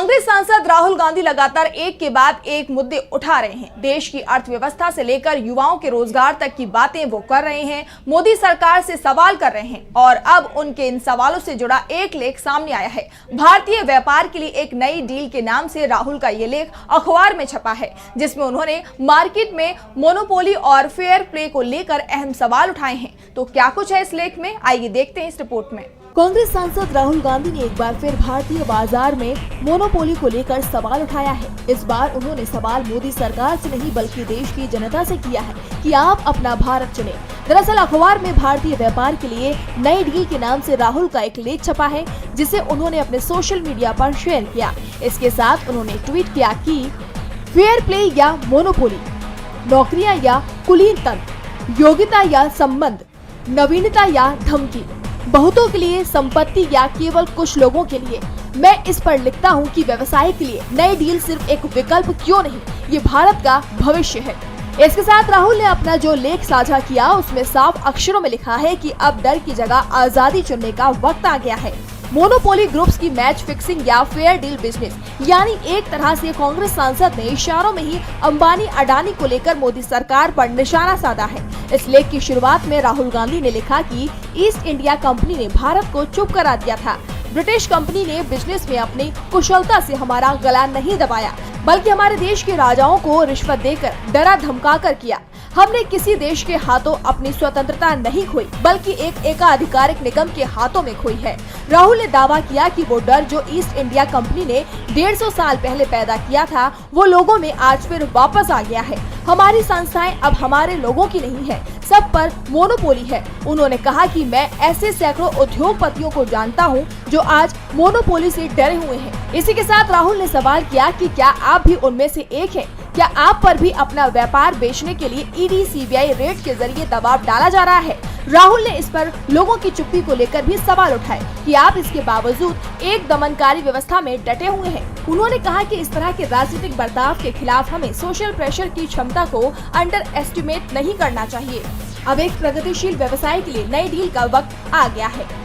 कांग्रेस सांसद राहुल गांधी लगातार एक के बाद एक मुद्दे उठा रहे हैं। देश की अर्थव्यवस्था से लेकर युवाओं के रोजगार तक की बातें वो कर रहे हैं, मोदी सरकार से सवाल कर रहे हैं और अब उनके इन सवालों से जुड़ा एक लेख सामने आया है। भारतीय व्यापार के लिए एक नई डील के नाम से राहुल का ये लेख अखबार में छपा है, जिसमें उन्होंने मार्केट में मोनोपोली और फेयर प्ले को लेकर अहम सवाल उठाए हैं। तो क्या कुछ है इस लेख में, आइए देखते हैं इस रिपोर्ट में। कांग्रेस सांसद राहुल गांधी ने एक बार फिर भारतीय बाजार में मोनोपोली को लेकर सवाल उठाया है। इस बार उन्होंने सवाल मोदी सरकार से नहीं बल्कि देश की जनता से किया है कि आप अपना भारत चुनें। दरअसल अखबार में भारतीय व्यापार के लिए नई डील के नाम से राहुल का एक लेख छपा है, जिसे उन्होंने अपने सोशल मीडिया पर शेयर किया। इसके साथ उन्होंने ट्वीट किया कि फेयर प्ले या मोनोपोली, नौकरियां या कुलीन तंत्र, योग्यता या संबंध, नवीनता या धमकी, बहुतों के लिए संपत्ति या केवल कुछ लोगों के लिए। मैं इस पर लिखता हूं कि व्यवसाय के लिए नई डील सिर्फ एक विकल्प क्यों नहीं, ये भारत का भविष्य है। इसके साथ राहुल ने अपना जो लेख साझा किया उसमें साफ अक्षरों में लिखा है कि अब डर की जगह आजादी चुनने का वक्त आ गया है। मोनोपोली ग्रुप्स की मैच फिक्सिंग या फेयर डील बिजनेस, यानी एक तरह से कांग्रेस सांसद ने इशारों में ही अंबानी अडानी को लेकर मोदी सरकार पर निशाना साधा है। इस लेख की शुरुआत में राहुल गांधी ने लिखा कि ईस्ट इंडिया कंपनी ने भारत को चुप करा दिया था। ब्रिटिश कंपनी ने बिजनेस में अपनी कुशलता से हमारा गला नहीं दबाया, बल्कि हमारे देश के राजाओं को रिश्वत देकर डरा धमका कर किया। हमने किसी देश के हाथों अपनी स्वतंत्रता नहीं खोई, बल्कि एक एकाधिकारिक निगम के हाथों में खोई है। राहुल ने दावा किया कि वो डर जो ईस्ट इंडिया कंपनी ने 150 साल पहले पैदा किया था, वो लोगों में आज फिर वापस आ गया है। हमारी संस्थाएं अब हमारे लोगों की नहीं है, सब पर मोनोपोली है। उन्होंने कहा कि मैं ऐसे सैकड़ों उद्योगपतियों को जानता हूं जो आज मोनोपोली से डरे हुए हैं। इसी के साथ राहुल ने सवाल किया कि क्या आप भी उनमें से एक हैं? क्या आप पर भी अपना व्यापार बेचने के लिए ईडी सीबीआई रेड के जरिए दबाव डाला जा रहा है? राहुल ने इस पर लोगों की चुप्पी को लेकर भी सवाल उठाए कि आप इसके बावजूद एक दमनकारी व्यवस्था में डटे हुए हैं। उन्होंने कहा कि इस तरह के राजनीतिक बर्ताव के खिलाफ हमें सोशल प्रेशर की क्षमता को अंडर एस्टिमेट नहीं करना चाहिए। अब एक प्रगतिशील व्यवसाय के लिए नई डील का वक्त आ गया है।